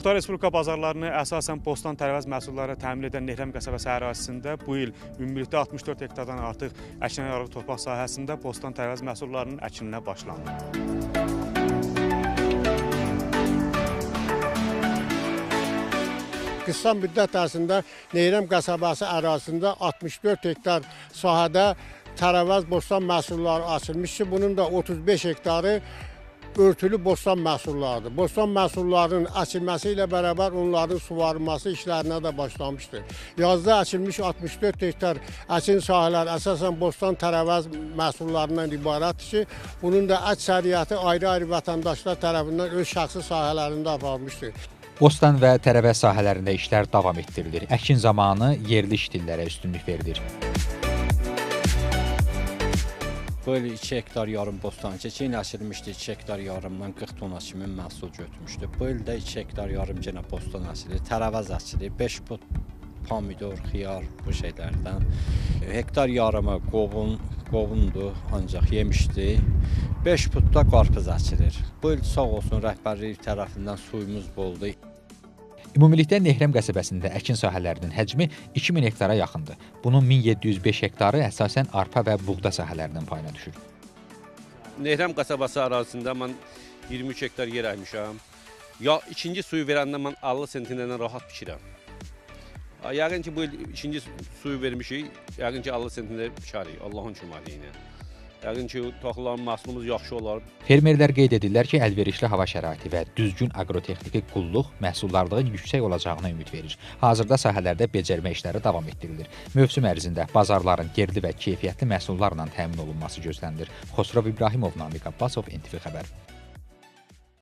Muxtar Respublika bazarlarını əsasən bostan tərəvəz məhsulları təmin edən Nehrəm qəsəbəsi ərazisində bu il ümumilikdə 64 hektardan artıq əkinə yararlı torpaq sahəsində bostan tərəvəz məhsullarının əkininə başlandı. Qısa müddət ərzində Nehrəm qəsəbəsi ərazisində 64 hektar sahədə tərəvəz bostan məhsulları açılmış ki, bunun da 35 hektarı örtülü bostan məhsullarıdır. Bostan məhsullarının əkilməsi ilə bərabər onların suvarılması işlərinə də başlamışdır. Yazda əkilmiş 64 hektar əkin sahələri əsasən bostan tərəvəz məhsullarından ibarətdir ki, bunun da əksəriyyəti ayrı-ayrı vətəndaşlar tərəfindən öz şəxsi sahələrində aparılmışdır. Bostan və tərəvəz sahələrində işlər davam etdirilir. Əkin zamanı yerli işçilərə üstünlük verilir. Bu il 2 hektar yarım bostan keçən il əsilmişdi, 2 hektar yarımdan 40 tona kimi məhsul götürmüşdü. Bu il də 2 hektar yarım yenə bostan əsilir, tərəvəz əsilir, 5 put pomidor, xiyar bu şeylərdən. Hektar yarımı qovundur, ancaq yemişdi. 5 put da qarpız əsilir. Bu il sağ olsun rəhbərlik tərəfindən suyumuz boldu. Ümumilikdə Nehrəm qəsəbəsində əkin sahələrinin həcmi 2000 hektara yaxındır. Bunun 1705 hektarı əsasən arpa və buğda sahələrinin payına düşür. Nehrəm qəsəbəsi ərazisində mən 23 hektar yer əkmişəm. Ya ikinci suyu verəndə mən 50 sentindən rahat biçirəm. Yəqin ki bu il ikinci suyu vermişik, yəqin ki 50 sentində biçərik Allahın köməyi ilə. Yəqin ki, taxılan məhsulumuz yaxşı olar. Fermerlər qeyd edirlər ki, əlverişli hava şəraiti və düzgün aqrotexniki qulluq məhsuldarlığın yüksək olacağına ümid verir. Hazırda sahələrdə becərmə işləri davam etdirilir. Mövsüm ərzində bazarların yerli və keyfiyyətli məhsullarla təmin olunması gözlənilir. Xosrov İbrahimov, Namiq Abbasov, NTV Xəbər.